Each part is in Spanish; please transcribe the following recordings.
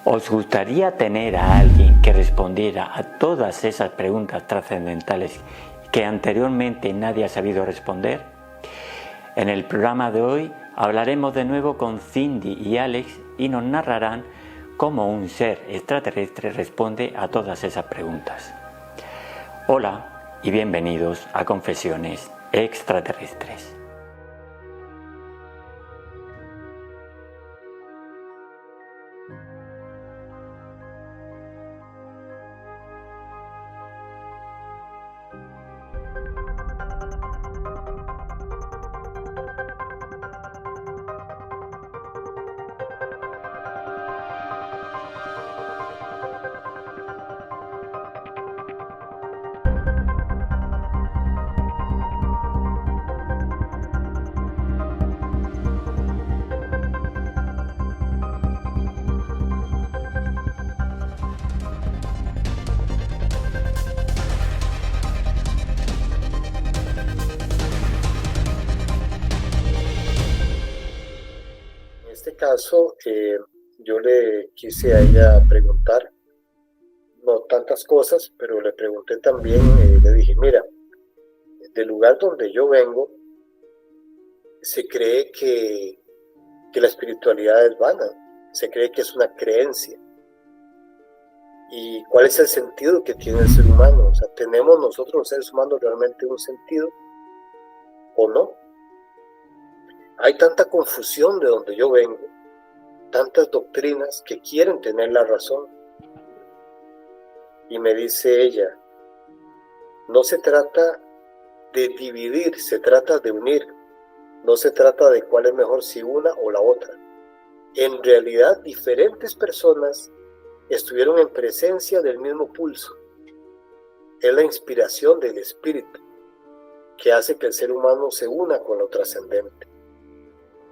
¿Os gustaría tener a alguien que respondiera a todas esas preguntas trascendentales que anteriormente nadie ha sabido responder? En el programa de hoy hablaremos de nuevo con Cindy y Alex y nos narrarán cómo un ser extraterrestre responde a todas esas preguntas. Hola y bienvenidos a Confesiones Extraterrestres. En este caso, yo le quise a ella preguntar, no tantas cosas, pero le pregunté también, le dije, mira, del lugar donde yo vengo, se cree que la espiritualidad es vana, se cree que es una creencia. ¿Y cuál es el sentido que tiene el ser humano? O sea, ¿tenemos nosotros los seres humanos realmente un sentido o no? Hay tanta confusión de donde yo vengo, tantas doctrinas que quieren tener la razón. Y me dice ella, no se trata de dividir, se trata de unir. No se trata de cuál es mejor, si una o la otra. En realidad, diferentes personas estuvieron en presencia del mismo pulso. Es la inspiración del espíritu que hace que el ser humano se una con lo trascendente.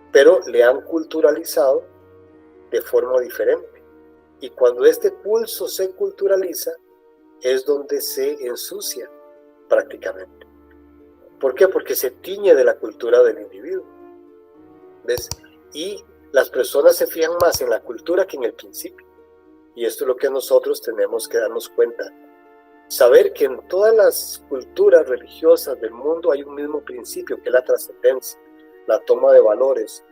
Pero le han culturalizado de forma diferente. Y cuando este pulso se culturaliza, es donde se ensucia prácticamente. ¿Por qué? Porque se tiñe de la cultura del individuo. ¿Ves? Y las personas se fijan más en la cultura que en el principio. Y esto es lo que nosotros tenemos que darnos cuenta. Saber que en todas las culturas religiosas del mundo hay un mismo principio, que es la trascendencia, la toma de valores.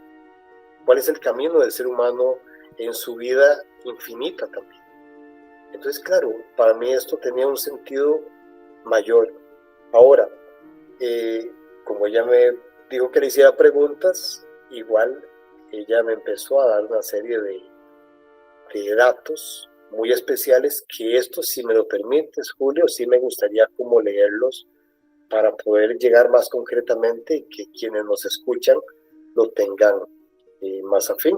¿Cuál es el camino del ser humano en su vida infinita también? Entonces, claro, para mí esto tenía un sentido mayor. Ahora, como ella me dijo que le hiciera preguntas, igual ella me empezó a dar una serie de datos muy especiales que estos, si me lo permites, Julio, sí me gustaría como leerlos para poder llegar más concretamente y que quienes nos escuchan lo tengan más afín.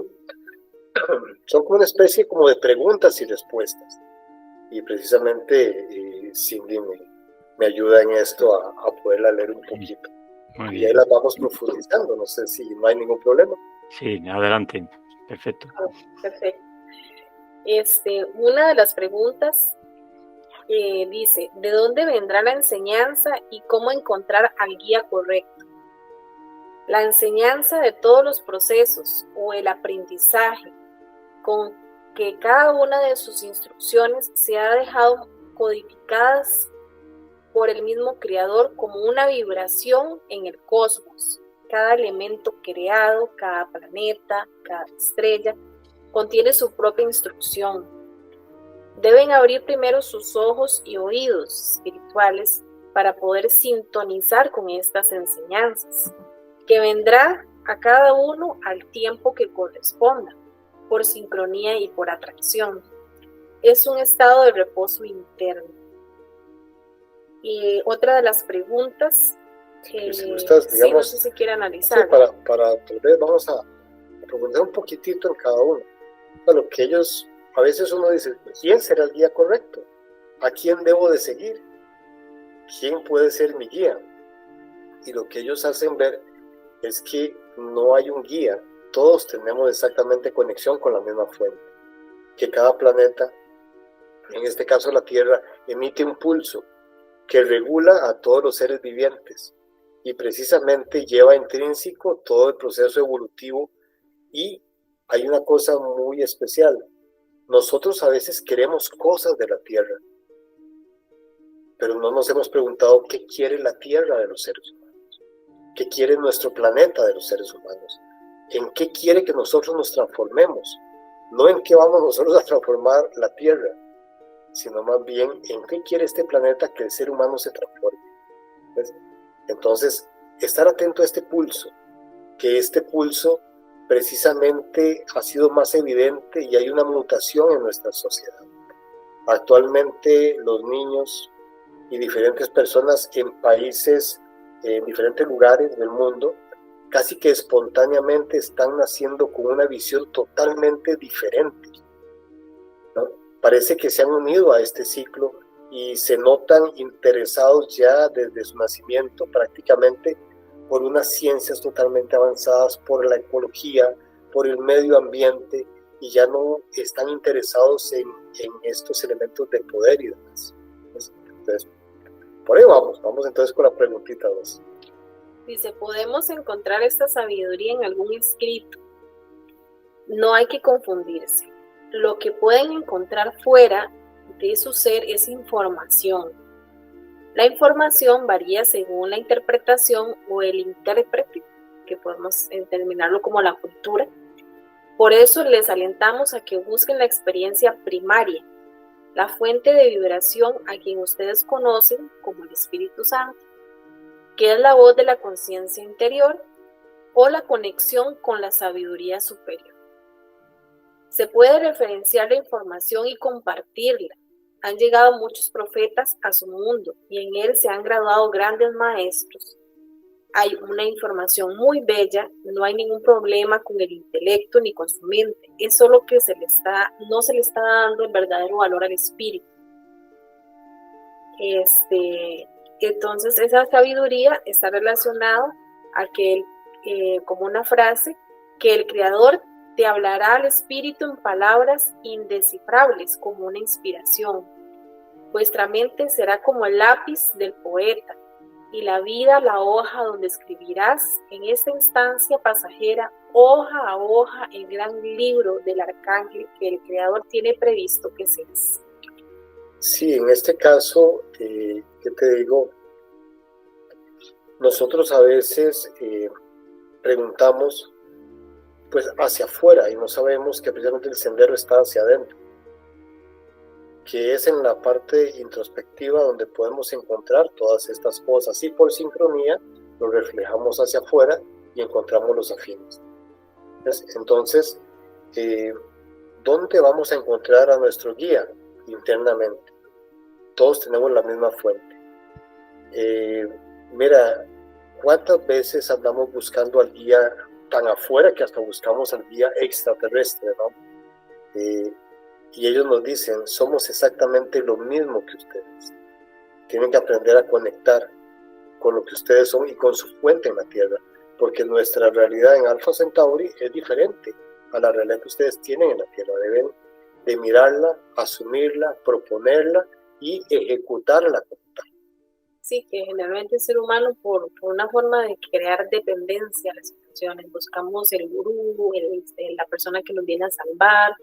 Son como una especie como de preguntas y respuestas. Y precisamente Cindy me ayuda en esto a poderla leer un poquito. Muy Y bien. ahí las vamos profundizando, no sé si no hay ningún problema. Sí, adelante. Perfecto. Perfecto. Una de las preguntas dice, ¿de dónde vendrá la enseñanza y cómo encontrar al guía correcto? La enseñanza de todos los procesos o el aprendizaje con que cada una de sus instrucciones se ha dejado codificadas por el mismo Creador como una vibración en el cosmos. Cada elemento creado, cada planeta, cada estrella, contiene su propia instrucción. Deben abrir primero sus ojos y oídos espirituales para poder sintonizar con estas enseñanzas, que vendrá a cada uno al tiempo que corresponda, por sincronía y por atracción. Es un estado de reposo interno. Y otra de las preguntas que si gustas, digamos, no sé si quiere analizar. Sí, para tal vez vamos a profundizar un poquitito en cada uno. A lo que ellos, a veces uno dice, ¿quién será el guía correcto? ¿A quién debo de seguir? ¿Quién puede ser mi guía? Y lo que ellos hacen ver es que no hay un guía. Todos tenemos exactamente conexión con la misma fuente. Que cada planeta, en este caso la Tierra, emite un pulso que regula a todos los seres vivientes y precisamente lleva intrínseco todo el proceso evolutivo. Y hay una cosa muy especial, nosotros a veces queremos cosas de la tierra, pero no nos hemos preguntado qué quiere la tierra de los seres humanos, qué quiere nuestro planeta de los seres humanos, en qué quiere que nosotros nos transformemos, no en qué vamos nosotros a transformar la tierra, sino más bien en qué quiere este planeta que el ser humano se transforme. ¿Ves? Entonces, estar atento a este pulso, que este pulso precisamente ha sido más evidente y hay una mutación en nuestra sociedad. Actualmente los niños y diferentes personas en países, en diferentes lugares del mundo, casi que espontáneamente están naciendo con una visión totalmente diferente, ¿no? Parece que se han unido a este ciclo y se notan interesados ya desde su nacimiento prácticamente por unas ciencias totalmente avanzadas, por la ecología, por el medio ambiente, y ya no están interesados en estos elementos de poder y demás. Entonces, por ahí vamos entonces con la preguntita 2. Dice, ¿podemos encontrar esta sabiduría en algún escrito? No hay que confundirse. Lo que pueden encontrar fuera de su ser es información. La información varía según la interpretación o el intérprete, que podemos determinarlo como la cultura. Por eso les alentamos a que busquen la experiencia primaria, la fuente de vibración a quien ustedes conocen como el Espíritu Santo, que es la voz de la conciencia interior o la conexión con la sabiduría superior. Se puede referenciar la información y compartirla. Han llegado muchos profetas a su mundo y en él se han graduado grandes maestros. Hay una información muy bella, no hay ningún problema con el intelecto ni con su mente. Es solo que no se le está dando el verdadero valor al espíritu. Entonces esa sabiduría está relacionada a que, como una frase, que el Creador te hablará al espíritu en palabras indescifrables como una inspiración. Vuestra mente será como el lápiz del poeta y la vida la hoja donde escribirás en esta instancia pasajera, hoja a hoja, el gran libro del arcángel que el Creador tiene previsto que seas. Sí, en este caso, ¿qué te digo? Nosotros a veces preguntamos pues hacia afuera y no sabemos que precisamente el sendero está hacia adentro, que es en la parte introspectiva donde podemos encontrar todas estas cosas y por sincronía lo reflejamos hacia afuera y encontramos los afines. Entonces, ¿dónde vamos a encontrar a nuestro guía? Internamente. Todos tenemos la misma fuente. Mira, ¿cuántas veces andamos buscando al guía tan afuera que hasta buscamos al guía extraterrestre, ¿no? Y ellos nos dicen, somos exactamente lo mismo que ustedes. Tienen que aprender a conectar con lo que ustedes son y con su fuente en la Tierra, porque nuestra realidad en Alpha Centauri es diferente a la realidad que ustedes tienen en la Tierra. Deben de mirarla, asumirla, proponerla y ejecutarla como tal. Sí, que generalmente el ser humano por una forma de crear dependencia a las situaciones, buscamos el gurú, la persona que nos viene a salvar,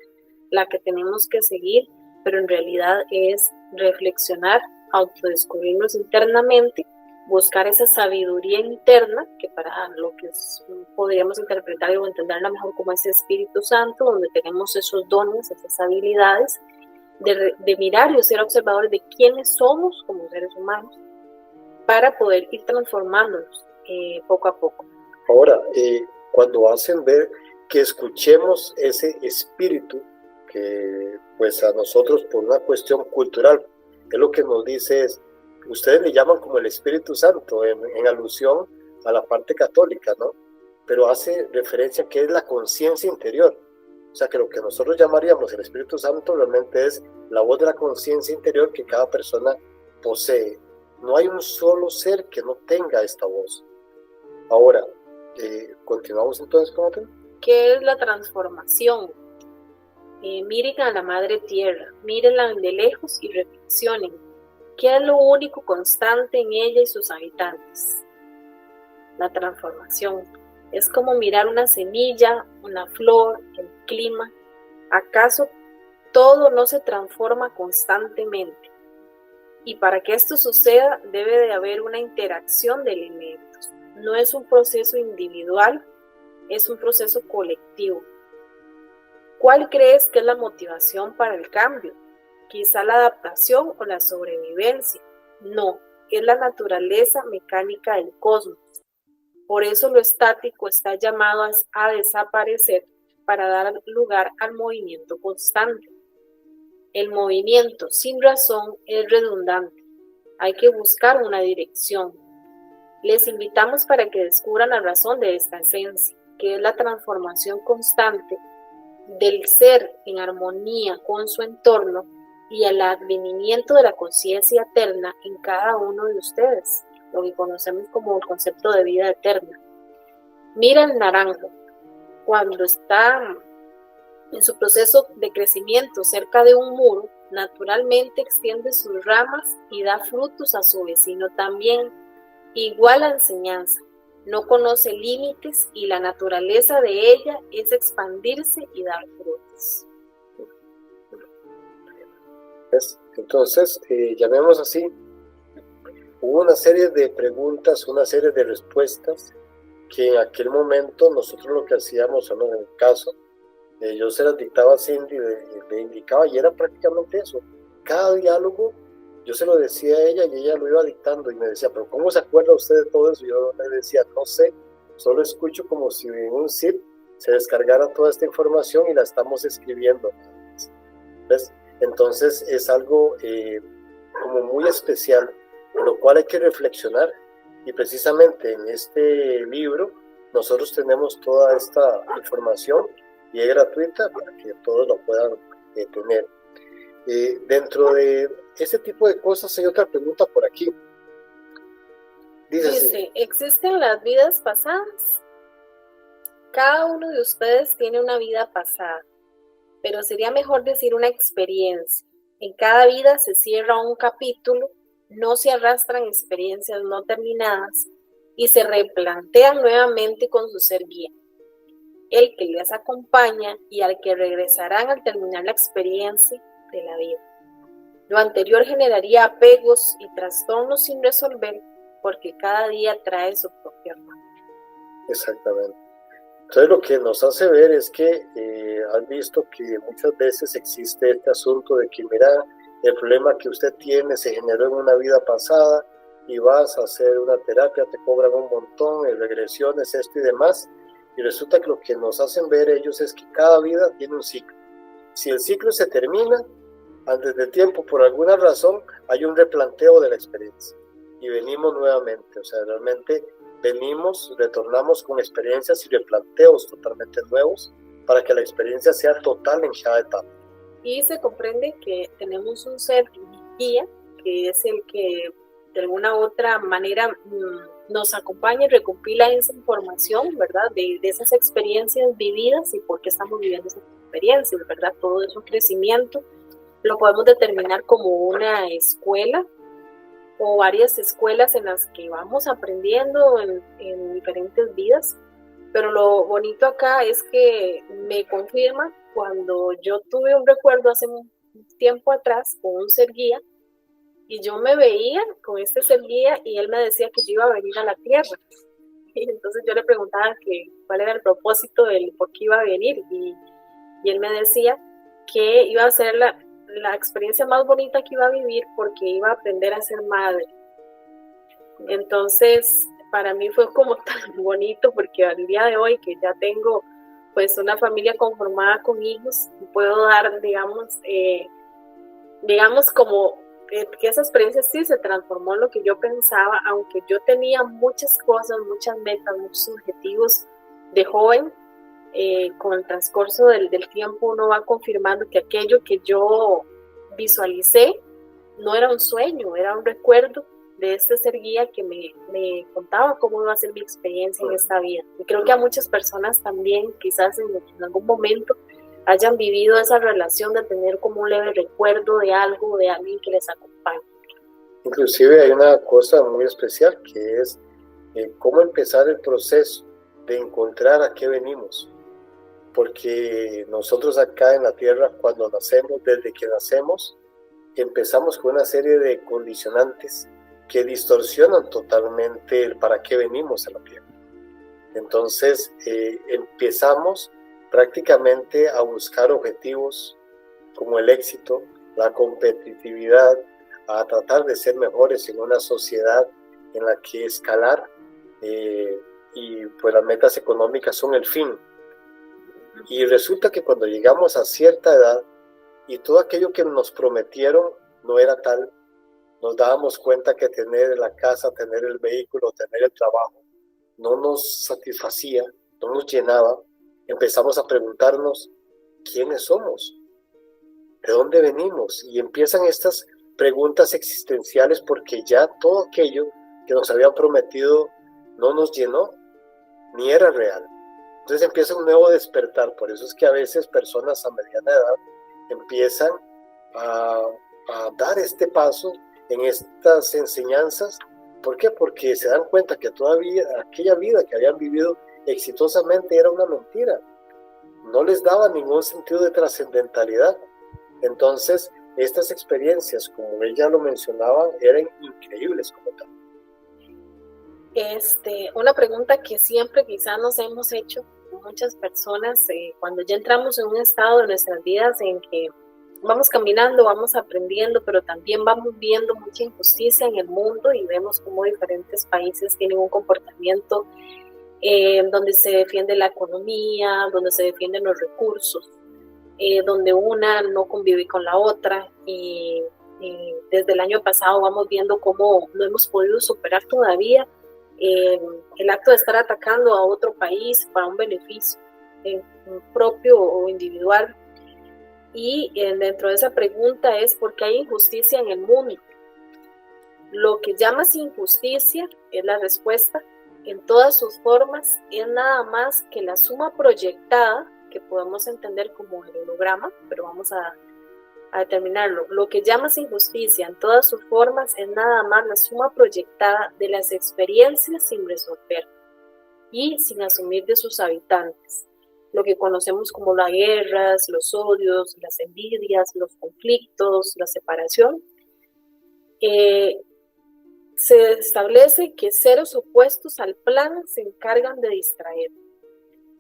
la que tenemos que seguir, pero en realidad es reflexionar, autodescubrirnos internamente, buscar esa sabiduría interna, que para lo que podríamos interpretar o entenderla mejor como ese Espíritu Santo, donde tenemos esos dones, esas habilidades, de mirar y ser observadores de quiénes somos como seres humanos, para poder ir transformándonos poco a poco. Ahora, cuando hacen ver que escuchemos ese espíritu, que pues a nosotros por una cuestión cultural, es lo que nos dice es, ustedes le llaman como el Espíritu Santo, en alusión a la parte católica, ¿no? Pero hace referencia a que es la conciencia interior. O sea, que lo que nosotros llamaríamos el Espíritu Santo realmente es la voz de la conciencia interior que cada persona posee. No hay un solo ser que no tenga esta voz. Ahora, continuamos entonces con otro. ¿Qué es la transformación? Miren a la Madre Tierra, mírenla de lejos y reflexionen. ¿Qué es lo único constante en ella y sus habitantes? La transformación. Es como mirar una semilla, una flor, el clima. ¿Acaso todo no se transforma constantemente. Y para que esto suceda, debe de haber una interacción de elementos. No es un proceso individual, es un proceso colectivo. ¿Cuál crees que es la motivación para el cambio? Quizá la adaptación o la sobrevivencia. No, es la naturaleza mecánica del cosmos. Por eso lo estático está llamado a desaparecer para dar lugar al movimiento constante. El movimiento sin razón es redundante. Hay que buscar una dirección. Les invitamos para que descubran la razón de esta esencia, que es la transformación constante del ser en armonía con su entorno y el advenimiento de la conciencia eterna en cada uno de ustedes, lo que conocemos como el concepto de vida eterna. Mira el naranjo, cuando está en su proceso de crecimiento cerca de un muro, naturalmente extiende sus ramas y da frutos a su vecino también. Igual la enseñanza, no conoce límites y la naturaleza de ella es expandirse y dar frutos. Entonces, llamemos así, hubo una serie de preguntas, una serie de respuestas que en aquel momento nosotros lo que hacíamos, o no, en el caso, yo se las dictaba a Cindy, le indicaba, y era prácticamente eso. Cada diálogo yo se lo decía a ella y ella lo iba dictando y me decía, pero ¿cómo se acuerda usted de todo eso? Yo le decía, no sé, solo escucho como si en un zip se descargara toda esta información y la estamos escribiendo. ¿Ves? Entonces es algo como muy especial, por lo cual hay que reflexionar. Y precisamente en este libro nosotros tenemos toda esta información y es gratuita para que todos lo puedan tener. Dentro de ese tipo de cosas hay otra pregunta por aquí. Dice, ¿existen las vidas pasadas? Cada uno de ustedes tiene una vida pasada, pero sería mejor decir una experiencia. En cada vida se cierra un capítulo, no se arrastran experiencias no terminadas y se replantean nuevamente con su ser guía, el que les acompaña y al que regresarán al terminar la experiencia de la vida. Lo anterior generaría apegos y trastornos sin resolver porque cada día trae su propia afán. Exactamente. Entonces lo que nos hace ver es que han visto que muchas veces existe este asunto de que mira, el problema que usted tiene se generó en una vida pasada y vas a hacer una terapia, te cobran un montón, regresiones, esto y demás, y resulta que lo que nos hacen ver ellos es que cada vida tiene un ciclo. Si el ciclo se termina antes de tiempo, por alguna razón, hay un replanteo de la experiencia y venimos nuevamente, o sea, realmente retornamos con experiencias y replanteos totalmente nuevos para que la experiencia sea total en cada etapa. Y se comprende que tenemos un ser guía, que es el que de alguna u otra manera nos acompaña y recopila esa información, ¿verdad? De esas experiencias vividas y por qué estamos viviendo esas experiencias, ¿verdad? Todo es un crecimiento. Lo podemos determinar como una escuela o varias escuelas en las que vamos aprendiendo en diferentes vidas, pero lo bonito acá es que me confirma cuando yo tuve un recuerdo hace un tiempo atrás con un ser guía y yo me veía con este ser guía y él me decía que yo iba a venir a la tierra y entonces yo le preguntaba que cuál era el propósito del por qué iba a venir y él me decía que iba a ser la experiencia más bonita que iba a vivir porque iba a aprender a ser madre. Entonces para mí fue como tan bonito porque al día de hoy que ya tengo pues una familia conformada con hijos, puedo dar digamos como que esa experiencia sí se transformó en lo que yo pensaba, aunque yo tenía muchas cosas, muchas metas, muchos objetivos de joven. Con el transcurso del tiempo uno va confirmando que aquello que yo visualicé no era un sueño, era un recuerdo de este ser guía que me contaba cómo iba a ser mi experiencia en esta vida. Y creo que a muchas personas también, quizás en algún momento, hayan vivido esa relación de tener como un leve recuerdo de algo, de alguien que les acompaña. Inclusive hay una cosa muy especial que es cómo empezar el proceso de encontrar a qué venimos. porque nosotros acá en la tierra, cuando nacemos, desde que nacemos, empezamos con una serie de condicionantes que distorsionan totalmente el para qué venimos a la tierra. Entonces empezamos prácticamente a buscar objetivos como el éxito, la competitividad, a tratar de ser mejores en una sociedad en la que escalar y pues las metas económicas son el fin. Y resulta que cuando llegamos a cierta edad y todo aquello que nos prometieron no era tal, nos dábamos cuenta que tener la casa, tener el vehículo, tener el trabajo no nos satisfacía, no nos llenaba. Empezamos a preguntarnos quiénes somos, de dónde venimos, y empiezan estas preguntas existenciales porque ya todo aquello que nos habían prometido no nos llenó ni era real. Entonces empieza un nuevo despertar. Por eso es que a veces personas a mediana edad empiezan a dar este paso en estas enseñanzas. ¿Por qué? Porque se dan cuenta que todavía aquella vida que habían vivido exitosamente era una mentira. No les daba ningún sentido de trascendentalidad. Entonces, estas experiencias, como ella lo mencionaba, eran increíbles como tal. Una pregunta que siempre quizás nos hemos hecho muchas personas cuando ya entramos en un estado de nuestras vidas en que vamos caminando, vamos aprendiendo, pero también vamos viendo mucha injusticia en el mundo y vemos cómo diferentes países tienen un comportamiento donde se defiende la economía, donde se defienden los recursos, donde una no convive con la otra y desde el año pasado vamos viendo cómo no hemos podido superar todavía el acto de estar atacando a otro país para un beneficio propio o individual. Y dentro de esa pregunta es ¿por qué hay injusticia en el mundo? Lo que llamas injusticia es la respuesta en todas sus formas, es nada más que la suma proyectada, que podemos entender como el holograma, pero vamos a determinarlo. Lo que llamas injusticia en todas sus formas es nada más la suma proyectada de las experiencias sin resolver y sin asumir de sus habitantes. Lo que conocemos como las guerras, los odios, las envidias, los conflictos, la separación. Se establece que seres opuestos al plan se encargan de distraer.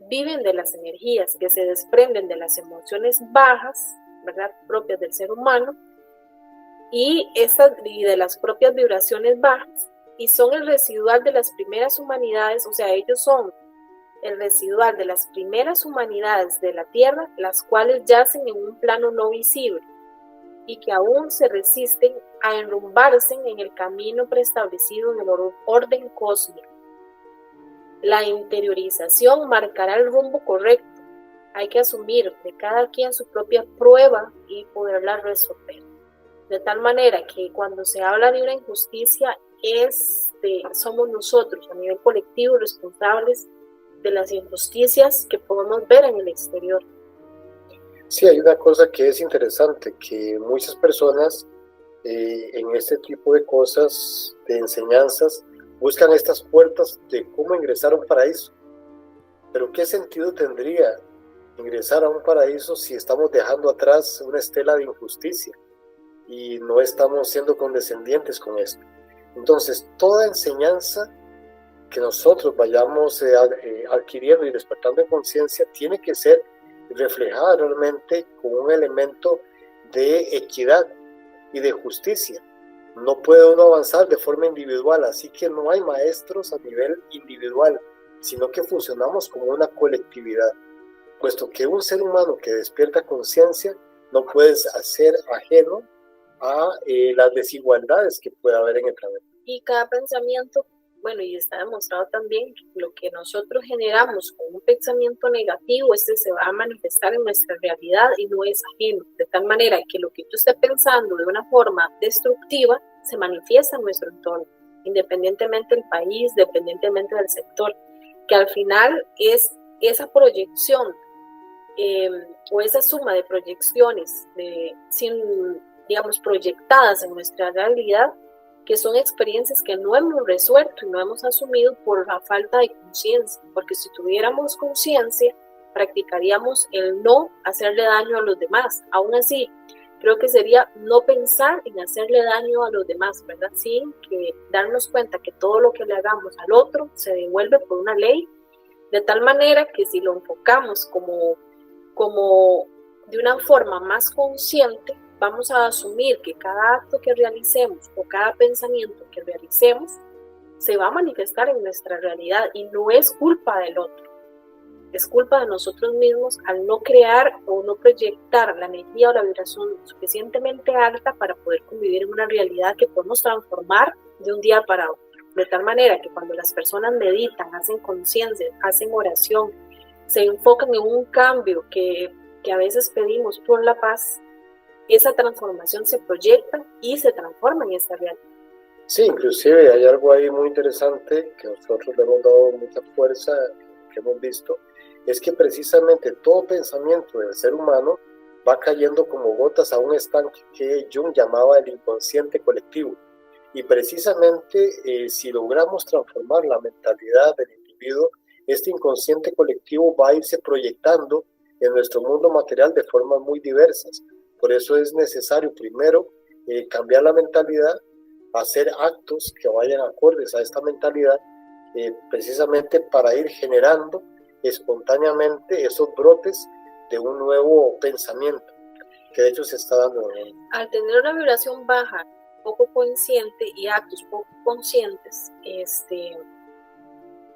Viven de las energías que se desprenden de las emociones bajas, ¿verdad?, propias del ser humano, y de las propias vibraciones bajas, y son el residual de las primeras humanidades, o sea, ellos son el residual de las primeras humanidades de la Tierra, las cuales yacen en un plano no visible y que aún se resisten a enrumbarse en el camino preestablecido en el orden cósmico. La interiorización marcará el rumbo correcto. Hay que asumir de cada quien su propia prueba y poderla resolver. De tal manera que cuando se habla de una injusticia, somos nosotros a nivel colectivo responsables de las injusticias que podemos ver en el exterior. Sí, hay una cosa que es interesante, que muchas personas en este tipo de cosas, de enseñanzas, buscan estas puertas de cómo ingresar a un paraíso. Pero ¿qué sentido tendría ingresar a un paraíso si estamos dejando atrás una estela de injusticia y no estamos siendo condescendientes con esto? Entonces, toda enseñanza que nosotros vayamos adquiriendo y despertando en conciencia tiene que ser reflejada realmente con un elemento de equidad y de justicia. No puede uno avanzar de forma individual, así que no hay maestros a nivel individual, sino que funcionamos como una colectividad, puesto que un ser humano que despierta conciencia no puede ser ajeno a las desigualdades que puede haber en el planeta. Y cada pensamiento, bueno, y está demostrado también que lo que nosotros generamos con un pensamiento negativo, se va a manifestar en nuestra realidad y no es ajeno. De tal manera que lo que tú estés pensando de una forma destructiva se manifiesta en nuestro entorno, independientemente del país, independientemente del sector, que al final es esa proyección o esa suma de proyecciones proyectadas en nuestra realidad, que son experiencias que no hemos resuelto y no hemos asumido por la falta de conciencia, porque si tuviéramos conciencia practicaríamos el no hacerle daño a los demás. Aún así, creo que sería no pensar en hacerle daño a los demás, ¿verdad? Sin que darnos cuenta que todo lo que le hagamos al otro se devuelve por una ley, de tal manera que si lo enfocamos como de una forma más consciente, vamos a asumir que cada acto que realicemos o cada pensamiento que realicemos se va a manifestar en nuestra realidad y no es culpa del otro, es culpa de nosotros mismos al no crear o no proyectar la energía o la vibración suficientemente alta para poder convivir en una realidad que podemos transformar de un día para otro. De tal manera que cuando las personas meditan, hacen conciencia, hacen oración, se enfocan en un cambio que a veces pedimos por la paz, esa transformación se proyecta y se transforma en esta realidad. Sí, inclusive hay algo ahí muy interesante que nosotros le hemos dado mucha fuerza, que hemos visto, es que precisamente todo pensamiento del ser humano va cayendo como gotas a un estanque que Jung llamaba el inconsciente colectivo. Y precisamente si logramos transformar la mentalidad del individuo, este inconsciente colectivo va a irse proyectando en nuestro mundo material de formas muy diversas. Por eso es necesario primero cambiar la mentalidad, hacer actos que vayan acordes a esta mentalidad, precisamente para ir generando espontáneamente esos brotes de un nuevo pensamiento, que de hecho se está dando. Al tener una vibración baja, poco consciente y actos poco conscientes,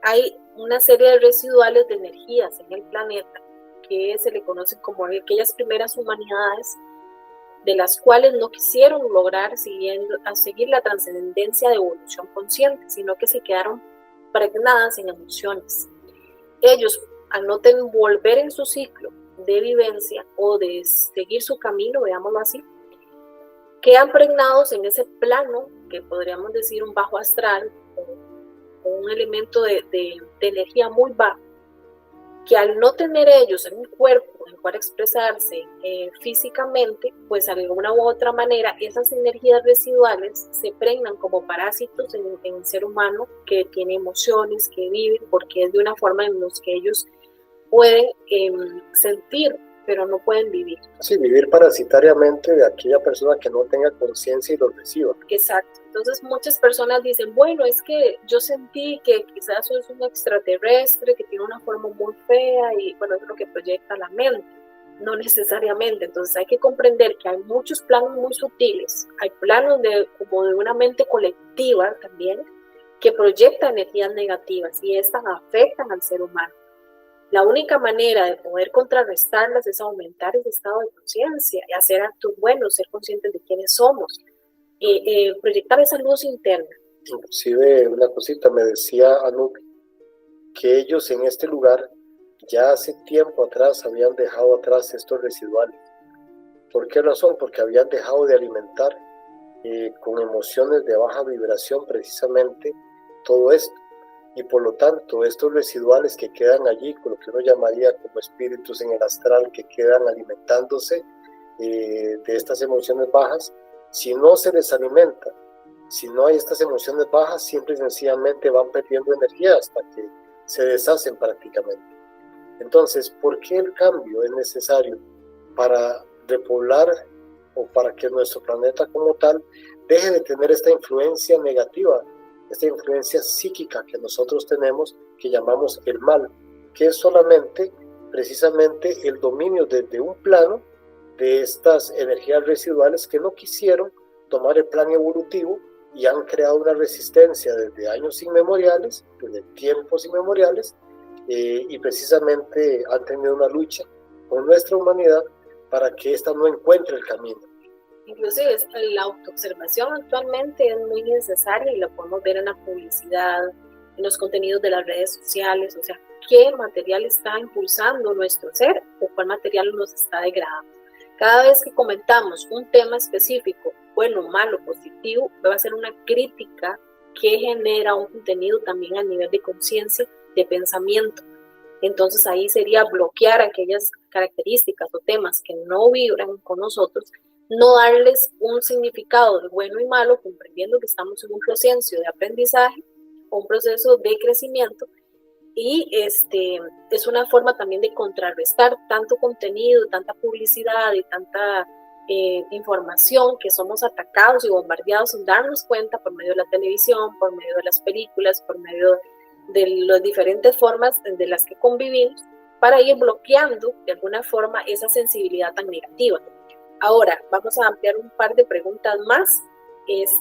hay una serie de residuales de energías en el planeta que se le conocen como aquellas primeras humanidades, de las cuales no quisieron lograr seguir la trascendencia de evolución consciente, sino que se quedaron pregnadas en emociones. Ellos, al no volver en su ciclo de vivencia o de seguir su camino, veámoslo así, quedan pregnados en ese plano que podríamos decir un bajo astral o un elemento de energía muy bajo, que al no tener ellos un cuerpo en el cual expresarse físicamente, pues de alguna u otra manera esas energías residuales se pregnan como parásitos en el ser humano que tiene emociones, que vive, porque es de una forma en la que ellos pueden sentir, pero no pueden vivir. Sí, vivir parasitariamente de aquella persona que no tenga conciencia y lo reciba. Exacto. Entonces muchas personas dicen, bueno, es que yo sentí que quizás es un extraterrestre que tiene una forma muy fea y bueno, es lo que proyecta la mente. No necesariamente. Entonces hay que comprender que hay muchos planos muy sutiles, hay planos como de una mente colectiva también que proyecta energías negativas y estas afectan al ser humano. La única manera de poder contrarrestarlas es aumentar ese estado de conciencia y hacer actos buenos, ser conscientes de quiénes somos, proyectar esa luz interna. Inclusive una cosita, me decía Anuk que ellos en este lugar ya hace tiempo atrás habían dejado atrás estos residuales. ¿Por qué razón? Porque habían dejado de alimentar con emociones de baja vibración precisamente todo esto. Y por lo tanto, estos residuales que quedan allí, con lo que uno llamaría como espíritus en el astral, que quedan alimentándose de estas emociones bajas, si no se les alimenta, si no hay estas emociones bajas, siempre y sencillamente van perdiendo energía hasta que se deshacen prácticamente. Entonces, ¿por qué el cambio es necesario? Para repoblar o para que nuestro planeta como tal deje de tener esta influencia negativa, esta influencia psíquica que nosotros tenemos, que llamamos el mal, que es solamente precisamente el dominio desde un plano de estas energías residuales que no quisieron tomar el plan evolutivo y han creado una resistencia desde años inmemoriales, desde tiempos inmemoriales, y precisamente han tenido una lucha con nuestra humanidad para que ésta no encuentre el camino. Inclusive la autoobservación actualmente es muy necesaria y la podemos ver en la publicidad, en los contenidos de las redes sociales, o sea, qué material está impulsando nuestro ser o cuál material nos está degradando. Cada vez que comentamos un tema específico, bueno, malo, positivo, va a ser una crítica que genera un contenido también a nivel de conciencia, de pensamiento. Entonces ahí sería bloquear aquellas características o temas que no vibran con nosotros, no darles un significado de bueno y malo, comprendiendo que estamos en un proceso de aprendizaje o un proceso de crecimiento, Y es una forma también de contrarrestar tanto contenido, tanta publicidad y tanta información que somos atacados y bombardeados sin darnos cuenta por medio de la televisión, por medio de las películas, por medio de las diferentes formas de las que convivimos, para ir bloqueando de alguna forma esa sensibilidad tan negativa. Ahora, vamos a ampliar un par de preguntas más.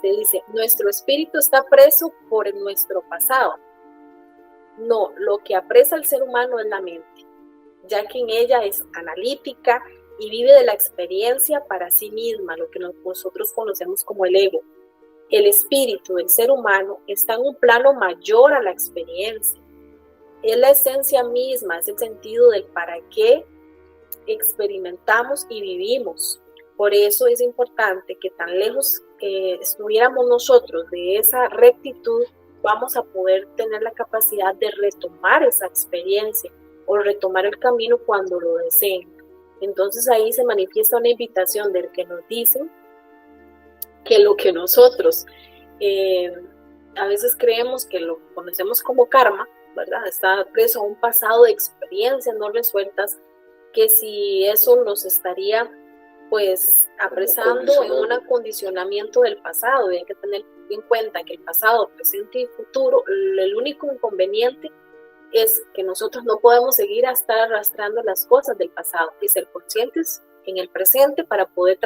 Dice, ¿nuestro espíritu está preso por nuestro pasado? No, lo que apresa al ser humano es la mente, ya que en ella es analítica y vive de la experiencia para sí misma, lo que nosotros conocemos como el ego. El espíritu del ser humano está en un plano mayor a la experiencia. Es la esencia misma, es el sentido del para qué experimentamos y vivimos. Por eso es importante que tan lejos estuviéramos nosotros de esa rectitud, vamos a poder tener la capacidad de retomar esa experiencia o retomar el camino cuando lo deseen. Entonces ahí se manifiesta una invitación del que nos dicen que lo que nosotros a veces creemos que lo conocemos como karma, ¿verdad? Está preso a un pasado de experiencias no resueltas, que si eso nos estaría pues apresando en un acondicionamiento del pasado. Y hay que tener en cuenta que el pasado, presente y futuro, el único inconveniente es que nosotros no podemos seguir a estar arrastrando las cosas del pasado y ser conscientes en el presente para poder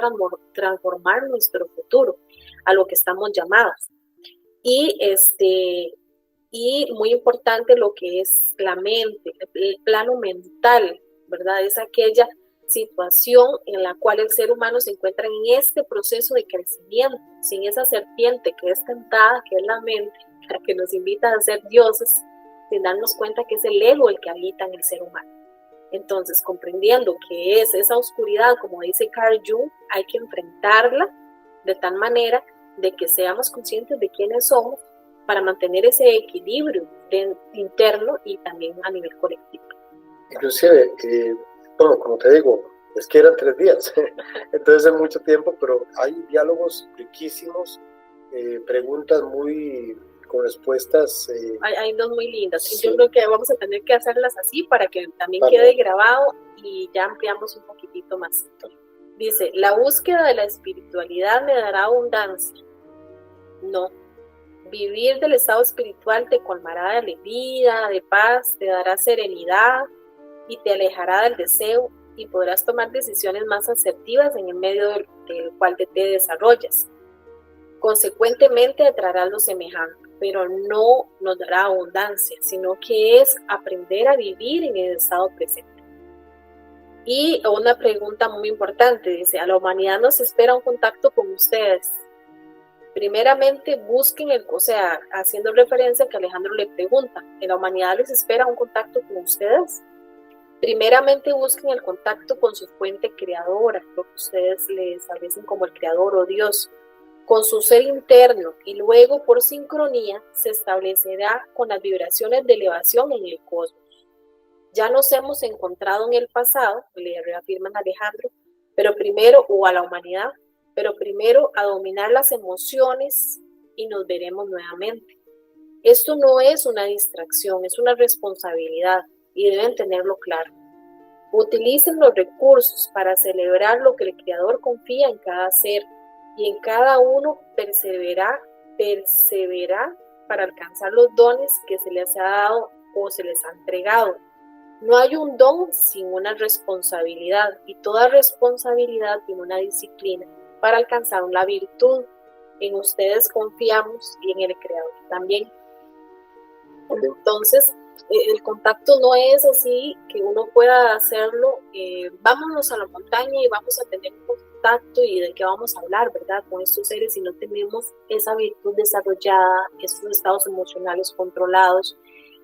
transformar nuestro futuro a lo que estamos llamados. Y muy importante lo que es la mente, el plano mental, ¿verdad? Es aquella situación en la cual el ser humano se encuentra en este proceso de crecimiento, sin esa serpiente que es tentada, que es la mente, la que nos invita a ser dioses, sin darnos cuenta que es el ego el que habita en el ser humano. Entonces, comprendiendo que es esa oscuridad, como dice Carl Jung, hay que enfrentarla de tal manera de que seamos conscientes de quiénes somos para mantener ese equilibrio interno y también a nivel colectivo. Inclusive, bueno, como te digo, es que eran 3 días, entonces es mucho tiempo, pero hay diálogos riquísimos, preguntas con respuestas. Hay 2 muy lindas, sí. Yo creo que vamos a tener que hacerlas así para que también quede grabado y ya ampliamos un poquitito más. Dice, ¿la búsqueda de la espiritualidad me dará abundancia? No. Vivir del estado espiritual te colmará de alegría, de paz, te dará serenidad y te alejará del deseo y podrás tomar decisiones más asertivas en el medio del cual te desarrollas. Consecuentemente atraerás lo semejante, pero no nos dará abundancia, sino que es aprender a vivir en el estado presente. Y una pregunta muy importante, dice, a la humanidad nos espera un contacto con ustedes. Primeramente busquen haciendo referencia a que Alejandro le pregunta, ¿en la humanidad les espera un contacto con ustedes? Primeramente busquen el contacto con su fuente creadora, lo que ustedes le establecen como el creador o Dios, con su ser interno, y luego por sincronía se establecerá con las vibraciones de elevación en el cosmos. Ya nos hemos encontrado en el pasado, le reafirman a Alejandro, pero primero, o a la humanidad, pero primero a dominar las emociones y nos veremos nuevamente. Esto no es una distracción, es una responsabilidad y deben tenerlo claro. Utilicen los recursos para celebrar lo que el Creador confía en cada ser y en cada uno persevera para alcanzar los dones que se les ha dado o se les ha entregado. No hay un don sin una responsabilidad y toda responsabilidad tiene una disciplina para alcanzar la virtud. En ustedes confiamos y en el Creador también. Entonces, el contacto no es así que uno pueda hacerlo, vámonos a la montaña y vamos a tener un contacto y de qué vamos a hablar, ¿verdad? Con estos seres, si no tenemos esa virtud desarrollada, esos estados emocionales controlados,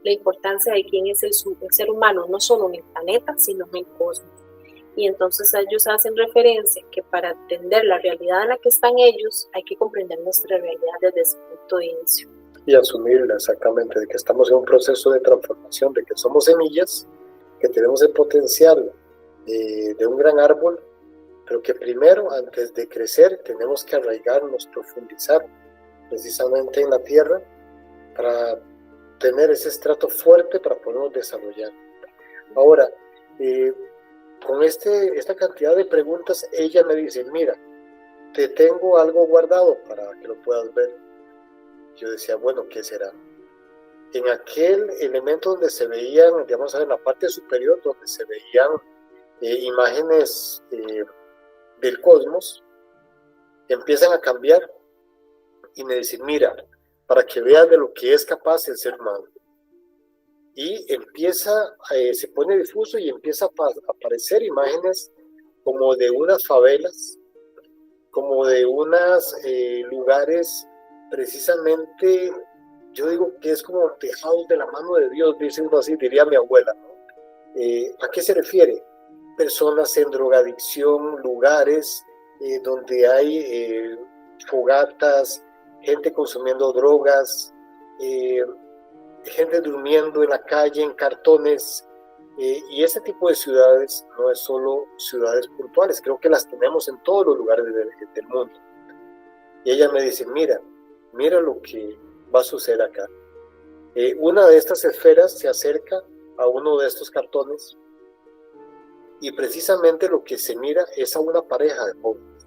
la importancia de quién es el ser humano, no solo en el planeta, sino en el cosmos. Y entonces ellos hacen referencia que para entender la realidad en la que están ellos, hay que comprender nuestra realidad desde ese punto de inicio. Y asumirla exactamente, de que estamos en un proceso de transformación, de que somos semillas, que tenemos el potencial de un gran árbol, pero que primero, antes de crecer, tenemos que arraigarnos, profundizar precisamente en la tierra para tener ese estrato fuerte para podernos desarrollar. Ahora, con esta cantidad de preguntas, ella me dice, mira, te tengo algo guardado para que lo puedas ver. Yo decía, bueno, ¿qué será? En aquel elemento donde se veían, digamos, en la parte superior, donde se veían imágenes del cosmos, empiezan a cambiar y me dicen, mira, para que veas de lo que es capaz el ser humano. Y empieza, se pone difuso y empieza a aparecer imágenes como de unas favelas, como de unos lugares precisamente, yo digo que es como tejados de la mano de Dios, dice uno así, diría mi abuela, ¿no? ¿A qué se refiere? Personas en drogadicción, lugares donde hay fogatas, gente consumiendo drogas, gente durmiendo en la calle, en cartones, y ese tipo de ciudades no es solo ciudades puntuales, creo que las tenemos en todos los lugares del mundo. Y ella me dice, mira lo que va a suceder acá. Una de estas esferas se acerca a uno de estos cartones y precisamente lo que se mira es a una pareja de jóvenes,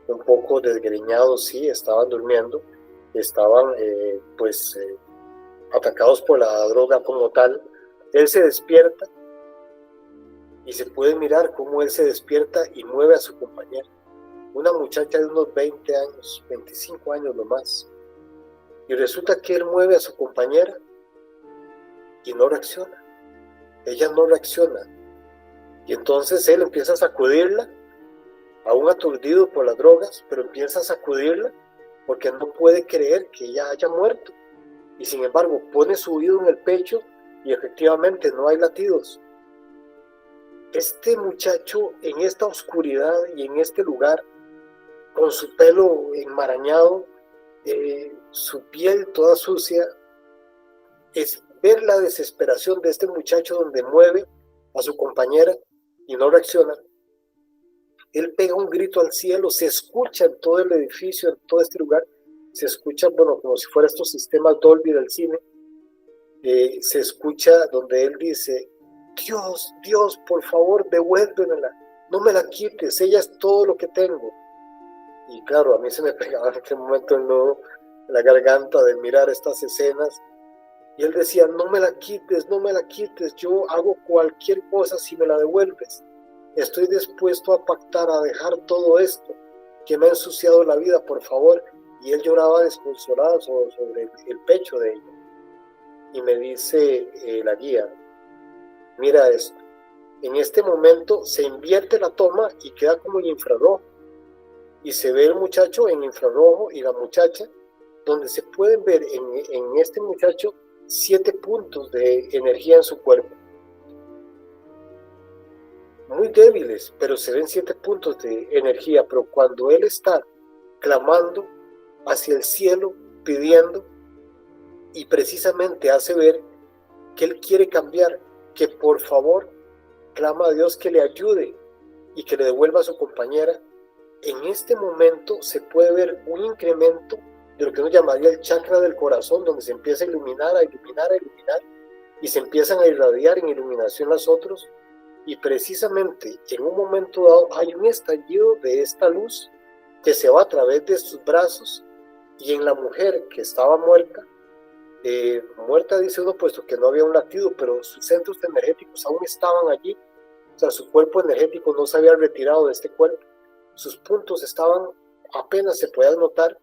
un poco desgreñados, sí, estaban durmiendo, estaban atacados por la droga como tal. Él se despierta y se puede mirar cómo él se despierta y mueve a su compañera, una muchacha de unos 20 años, 25 años nomás, y resulta que él mueve a su compañera y no reacciona, ella no reacciona, y entonces él empieza a sacudirla, aún aturdido por las drogas, pero empieza a sacudirla porque no puede creer que ella haya muerto, y sin embargo pone su oído en el pecho y efectivamente no hay latidos. Este muchacho en esta oscuridad y en este lugar, con su pelo enmarañado, su piel toda sucia, es ver la desesperación de este muchacho donde mueve a su compañera y no reacciona. Él pega un grito al cielo, se escucha en todo el edificio, en todo este lugar, se escucha, bueno, como si fuera estos sistemas Dolby del cine, se escucha donde él dice, Dios, por favor, devuélvemela, no me la quites, ella es todo lo que tengo. Y claro, a mí se me pegaba en aquel momento el nudo en la garganta de mirar estas escenas, y él decía, no me la quites, yo hago cualquier cosa si me la devuelves, estoy dispuesto a pactar, a dejar todo esto que me ha ensuciado la vida, por favor. Y él lloraba desconsolado sobre el pecho de ella. Y me dice la guía, mira esto, en este momento se invierte la toma y queda como en infrarrojo, y se ve el muchacho en infrarrojo y la muchacha, donde se pueden ver en este muchacho 7 puntos de energía en su cuerpo, muy débiles, pero se ven 7 puntos de energía. Pero cuando él está clamando hacia el cielo, pidiendo, y precisamente hace ver que él quiere cambiar, que por favor clama a Dios que le ayude y que le devuelva a su compañera, en este momento se puede ver un incremento de lo que uno llamaría el chakra del corazón, donde se empieza a iluminar, y se empiezan a irradiar en iluminación los otros, y precisamente en un momento dado hay un estallido de esta luz que se va a través de sus brazos, y en la mujer que estaba muerta dice uno, puesto que no había un latido, pero sus centros energéticos aún estaban allí, o sea, su cuerpo energético no se había retirado de este cuerpo, sus puntos estaban, apenas se podían notar.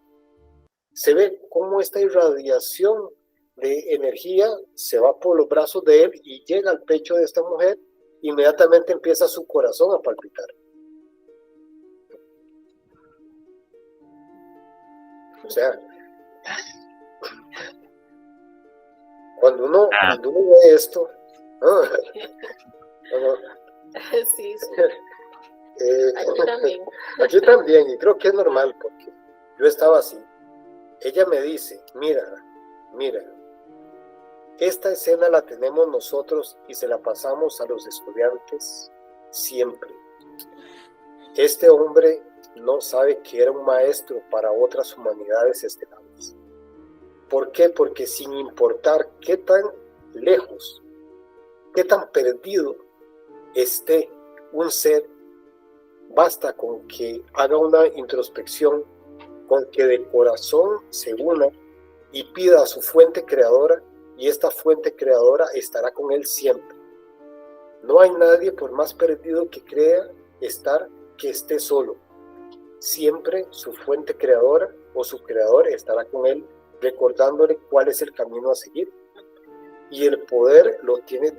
Se ve cómo esta irradiación de energía se va por los brazos de él y llega al pecho de esta mujer, inmediatamente empieza su corazón a palpitar. O sea, cuando uno ve esto, sí. aquí también, y creo que es normal, porque yo estaba así. Ella me dice, mira, esta escena la tenemos nosotros y se la pasamos a los estudiantes siempre. Este hombre no sabe que era un maestro para otras humanidades estelares. ¿Por qué? Porque sin importar qué tan lejos, qué tan perdido esté un ser, basta con que haga una introspección, con que de corazón se una y pida a su fuente creadora, y esta fuente creadora estará con él siempre. No hay nadie, por más perdido que crea estar, que esté solo. Siempre su fuente creadora o su creador estará con él, recordándole cuál es el camino a seguir. Y el poder lo tiene,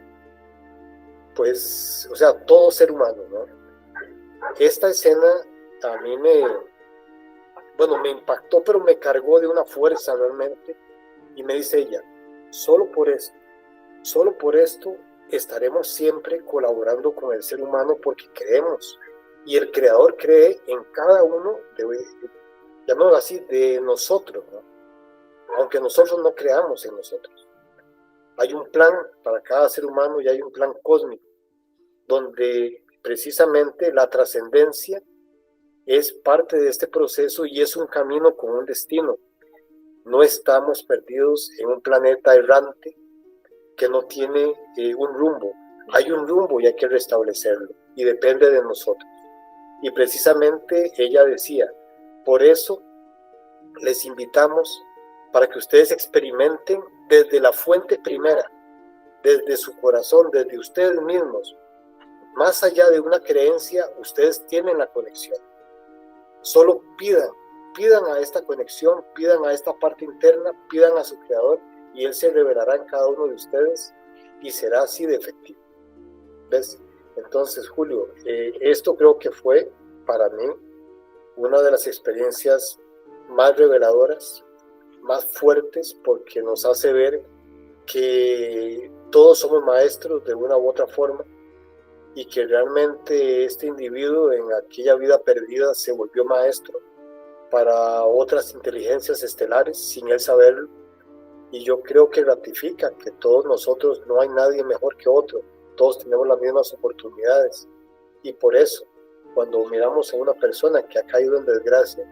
pues, o sea, todo ser humano, ¿no? Esta escena a mí me impactó, pero me cargó de una fuerza realmente. Y me dice ella, solo por esto estaremos siempre colaborando con el ser humano, porque creemos, y el creador cree en cada uno llamémoslo así, de nosotros, ¿no? Aunque nosotros no creamos en nosotros. Hay un plan para cada ser humano y hay un plan cósmico, donde precisamente la trascendencia es parte de este proceso y es un camino con un destino. No estamos perdidos en un planeta errante que no tiene un rumbo. Hay un rumbo y hay que restablecerlo, y depende de nosotros. Y precisamente ella decía, por eso les invitamos para que ustedes experimenten desde la fuente primera, desde su corazón, desde ustedes mismos. Más allá de una creencia, ustedes tienen la conexión. Solo pidan a esta conexión, pidan a esta parte interna, pidan a su creador, y él se revelará en cada uno de ustedes y será así de efectivo. ¿Ves? Entonces, Julio, esto creo que fue para mí una de las experiencias más reveladoras, más fuertes, porque nos hace ver que todos somos maestros de una u otra forma, y que realmente este individuo en aquella vida perdida se volvió maestro para otras inteligencias estelares sin él saberlo. Y yo creo que ratifica que todos nosotros, no hay nadie mejor que otro, todos tenemos las mismas oportunidades. Y por eso, cuando miramos a una persona que ha caído en desgracia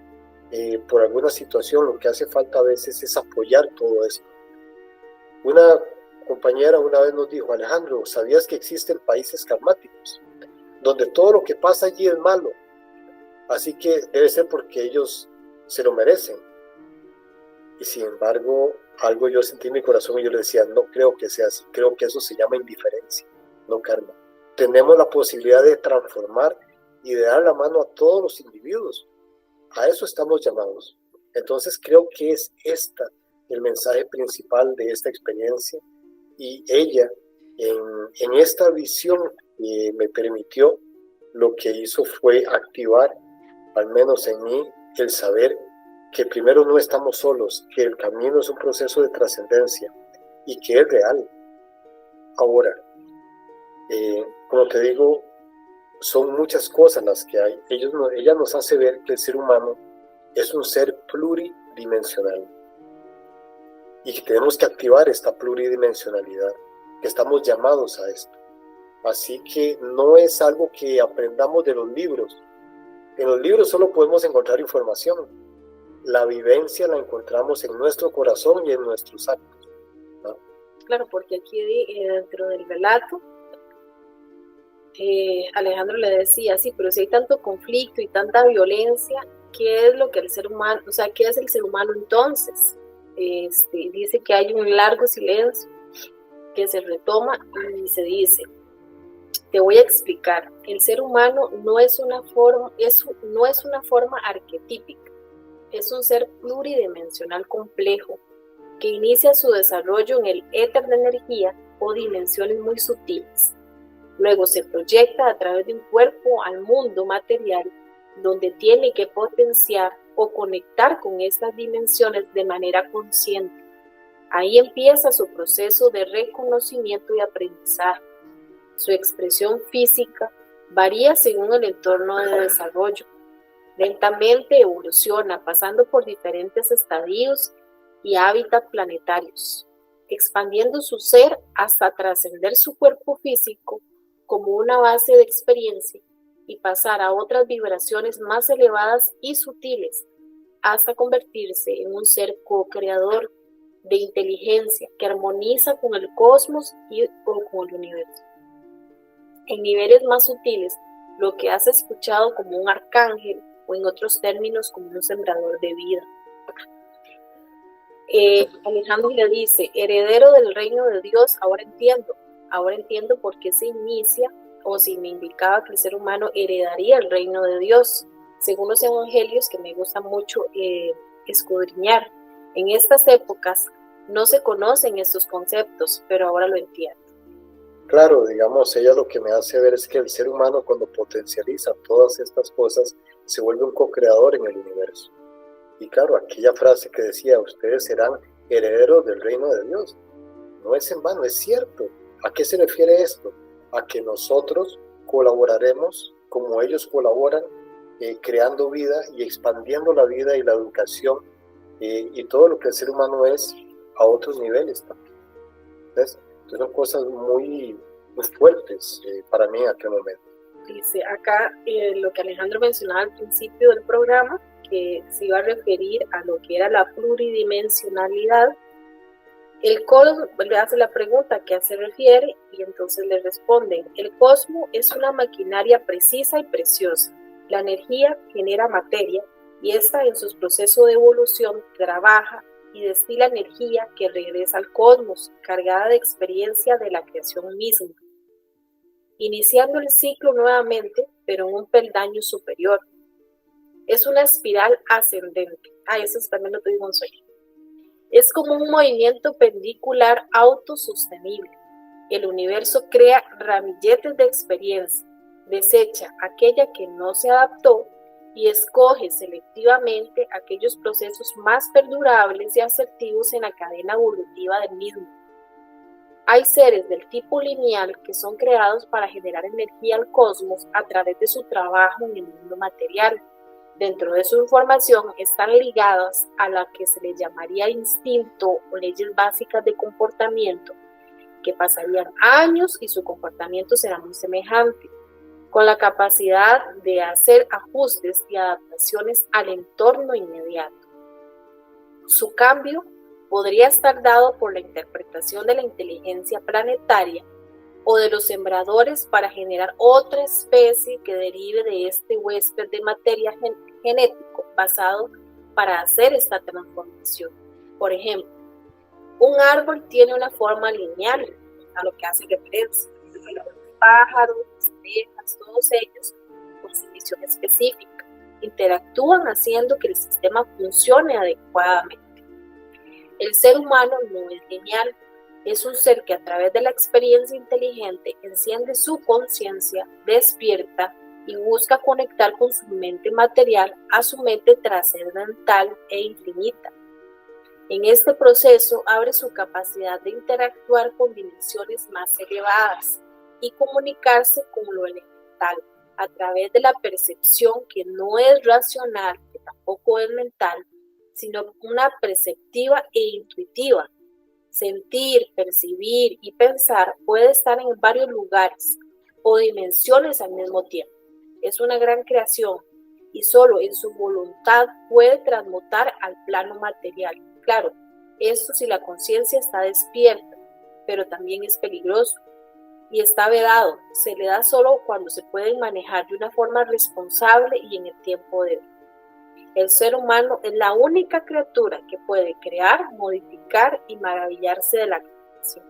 por alguna situación, lo que hace falta a veces es apoyar todo esto. Una compañera una vez nos dijo, Alejandro, ¿sabías que existen países karmáticos donde todo lo que pasa allí es malo? Así que debe ser porque ellos se lo merecen. Y sin embargo, algo yo sentí en mi corazón y yo le decía, no creo que sea así, creo que eso se llama indiferencia, no karma. Tenemos la posibilidad de transformar y de dar la mano a todos los individuos. A eso estamos llamados. Entonces creo que es el mensaje principal de esta experiencia, y ella en esta visión que me permitió, lo que hizo fue activar, al menos en mí, el saber que primero no estamos solos, que el camino es un proceso de trascendencia y que es real. Ahora, como te digo, son muchas cosas las que hay. Ella nos hace ver que el ser humano es un ser pluridimensional y que tenemos que activar esta pluridimensionalidad, que estamos llamados a esto. Así que no es algo que aprendamos de los libros. En los libros solo podemos encontrar información. La vivencia la encontramos en nuestro corazón y en nuestros actos, ¿no? Claro, porque aquí dentro del relato, Alejandro le decía, sí, pero si hay tanto conflicto y tanta violencia, ¿qué es lo que el ser humano, o sea, qué es el ser humano entonces? Dice que hay un largo silencio que se retoma y se dice, te voy a explicar, el ser humano no es una forma arquetípica, es un ser pluridimensional complejo que inicia su desarrollo en el éter de energía o dimensiones muy sutiles. Luego se proyecta a través de un cuerpo al mundo material, donde tiene que potenciar o conectar con estas dimensiones de manera consciente. Ahí empieza su proceso de reconocimiento y aprendizaje. Su expresión física varía según el entorno de desarrollo. Lentamente evoluciona, pasando por diferentes estadios y hábitats planetarios, expandiendo su ser hasta trascender su cuerpo físico como una base de experiencia y pasar a otras vibraciones más elevadas y sutiles, hasta convertirse en un ser co-creador de inteligencia que armoniza con el cosmos y con el universo. En niveles más sutiles, lo que has escuchado como un arcángel, o en otros términos como un sembrador de vida. Alejandro le dice, heredero del reino de Dios, ahora entiendo por qué se inicia, o si me indicaba que el ser humano heredaría el reino de Dios, según los evangelios que me gusta mucho escudriñar. En estas épocas no se conocen estos conceptos, pero ahora lo entiendo. Claro, digamos, ella lo que me hace ver es que el ser humano, cuando potencializa todas estas cosas, se vuelve un co-creador en el universo. Y claro, aquella frase que decía, ustedes serán herederos del reino de Dios, no es en vano, es cierto. ¿A qué se refiere esto? A que nosotros colaboraremos como ellos colaboran, creando vida y expandiendo la vida y la educación y todo lo que el ser humano es a otros niveles también. Entonces son cosas muy fuertes para mí en aquel momento. Dice acá lo que Alejandro mencionaba al principio del programa, que se iba a referir a lo que era la pluridimensionalidad. El cosmos le hace la pregunta a qué se refiere y entonces le responden, el cosmos es una maquinaria precisa y preciosa. La energía genera materia y esta en sus procesos de evolución trabaja y destila energía que regresa al cosmos, cargada de experiencia de la creación misma, iniciando el ciclo nuevamente, pero en un peldaño superior. Es una espiral ascendente. Eso también lo tuvimos un sueño. Es como un movimiento pendicular autosostenible. El universo crea ramilletes de experiencia, desecha aquella que no se adaptó y escoge selectivamente aquellos procesos más perdurables y asertivos en la cadena evolutiva del mismo. Hay seres del tipo lineal que son creados para generar energía al cosmos a través de su trabajo en el mundo material. Dentro de su información están ligadas a la que se le llamaría instinto o leyes básicas de comportamiento, que pasarían años y su comportamiento será muy semejante, con la capacidad de hacer ajustes y adaptaciones al entorno inmediato. Su cambio podría estar dado por la interpretación de la inteligencia planetaria o de los sembradores para generar otra especie que derive de este huésped de materia genético basado para hacer esta transformación. Por ejemplo, un árbol tiene una forma lineal, a lo que hace referencia. Los pájaros, las abejas, todos ellos con su misión específica, interactúan haciendo que el sistema funcione adecuadamente. El ser humano no es lineal. Es un ser que a través de la experiencia inteligente enciende su conciencia, despierta y busca conectar con su mente material a su mente trascendental e infinita. En este proceso abre su capacidad de interactuar con dimensiones más elevadas y comunicarse con lo elemental a través de la percepción que no es racional, que tampoco es mental, sino una perceptiva e intuitiva. Sentir, percibir y pensar puede estar en varios lugares o dimensiones al mismo tiempo. Es una gran creación y solo en su voluntad puede transmutar al plano material. Claro, esto si la conciencia está despierta, pero también es peligroso y está vedado. Se le da solo cuando se pueden manejar de una forma responsable y en el tiempo debido. El ser humano es la única criatura que puede crear, modificar y maravillarse de la creación.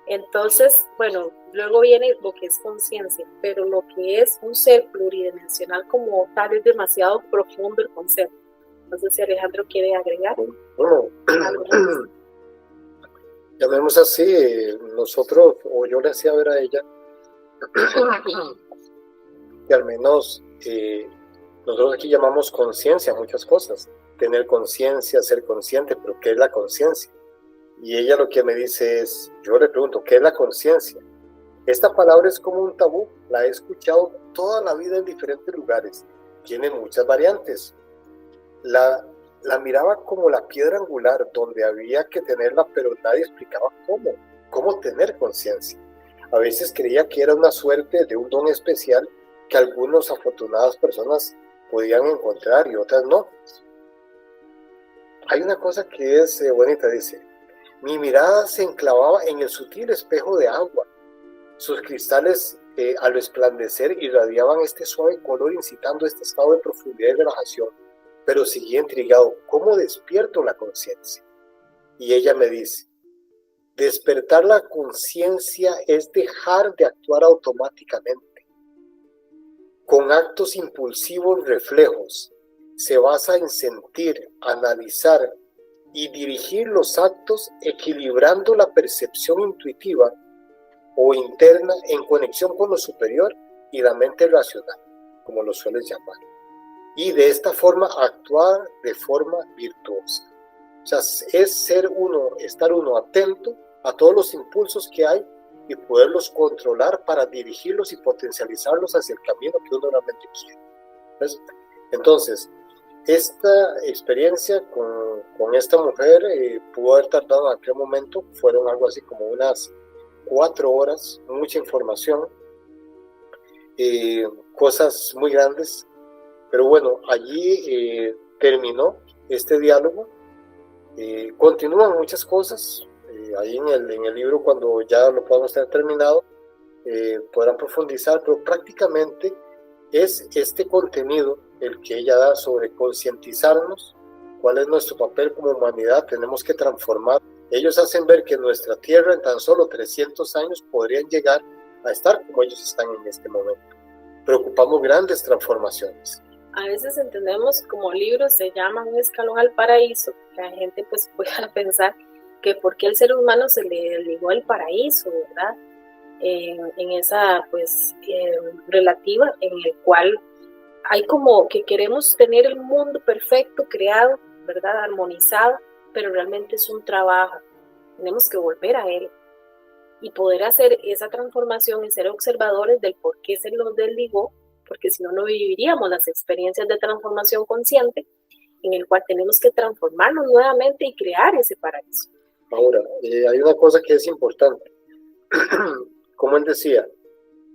Entonces, bueno, luego viene lo que es conciencia, pero lo que es un ser pluridimensional como tal es demasiado profundo el concepto. No sé si Alejandro quiere agregar. Bueno, llamemos así, nosotros, o yo le hacía ver a ella, que al menos nosotros aquí llamamos conciencia muchas cosas, tener conciencia, ser consciente, pero ¿qué es la conciencia? Y ella lo que me dice es, yo le pregunto, ¿qué es la conciencia? Esta palabra es como un tabú, la he escuchado toda la vida en diferentes lugares, tiene muchas variantes. La miraba como la piedra angular, donde había que tenerla, pero nadie explicaba cómo tener conciencia. A veces creía que era una suerte de un don especial que algunas afortunadas personas podían encontrar y otras no. hay una cosa que es bonita, dice, mi mirada se enclavaba en el sutil espejo de agua. Sus cristales al resplandecer irradiaban este suave color incitando este estado de profundidad y relajación. Pero seguía intrigado, ¿cómo despierto la conciencia? Y ella me dice, despertar la conciencia es dejar de actuar automáticamente. Con actos impulsivos reflejos, se basa en sentir, analizar y dirigir los actos equilibrando la percepción intuitiva o interna en conexión con lo superior y la mente racional, como lo sueles llamar. Y de esta forma actuar de forma virtuosa. O sea, es estar uno atento a todos los impulsos que hay y poderlos controlar para dirigirlos y potencializarlos hacia el camino que uno realmente quiere. Entonces, esta experiencia con esta mujer pudo haber tardado en aquel momento, fueron algo así como unas 4 horas, mucha información, cosas muy grandes, pero bueno, allí terminó este diálogo. Continúan muchas cosas, ahí en el libro cuando ya lo podamos tener terminado, podrán profundizar, pero prácticamente es este contenido el que ella da sobre concientizarnos, cuál es nuestro papel como humanidad, tenemos que transformar. Ellos hacen ver que nuestra Tierra en tan solo 300 años podrían llegar a estar como ellos están en este momento. Preocupamos grandes transformaciones. A veces entendemos como libros se llama Un escalón al paraíso. La gente pues puede pensar que por qué al ser humano se le ligó el paraíso, ¿verdad? En esa pues relativa en el cual hay como que queremos tener el mundo perfecto, creado, ¿verdad? Armonizado, pero realmente es un trabajo. Tenemos que volver a él y poder hacer esa transformación y ser observadores del por qué se nos desligó, porque si no, no viviríamos las experiencias de transformación consciente en el cual tenemos que transformarnos nuevamente y crear ese paraíso. Ahora, hay una cosa que es importante. Como él decía,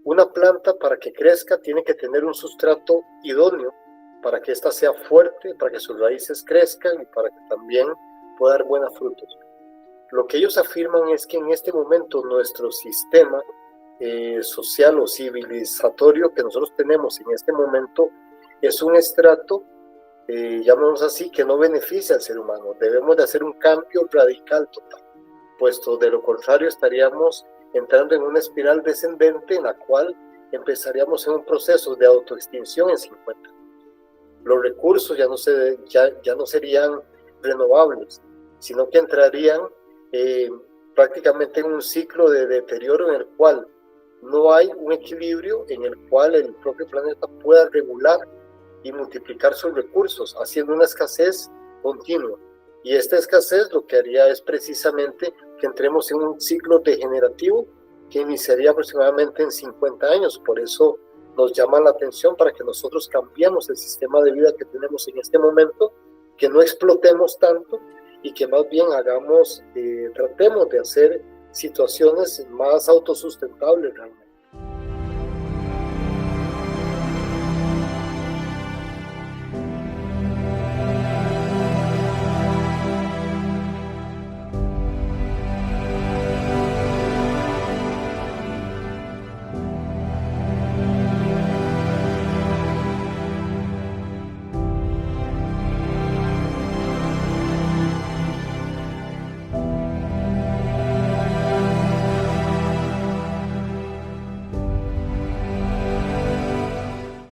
una planta para que crezca tiene que tener un sustrato idóneo para que ésta sea fuerte, para que sus raíces crezcan y para que también pueda dar buenos frutos. Lo que ellos afirman es que en este momento nuestro sistema social o civilizatorio que nosotros tenemos en este momento es un estrato, llamémoslo así, que no beneficia al ser humano. Debemos de hacer un cambio radical total, puesto de lo contrario estaríamos entrando en una espiral descendente en la cual empezaríamos en un proceso de autoextinción en 50 años. Los recursos ya no serían renovables, sino que entrarían prácticamente en un ciclo de deterioro en el cual no hay un equilibrio en el cual el propio planeta pueda regular y multiplicar sus recursos, haciendo una escasez continua. Y esta escasez lo que haría es precisamente que entremos en un ciclo degenerativo que iniciaría aproximadamente en 50 años. Por eso nos llama la atención para que nosotros cambiemos el sistema de vida que tenemos en este momento, que no explotemos tanto y que más bien tratemos de hacer situaciones más autosustentables realmente.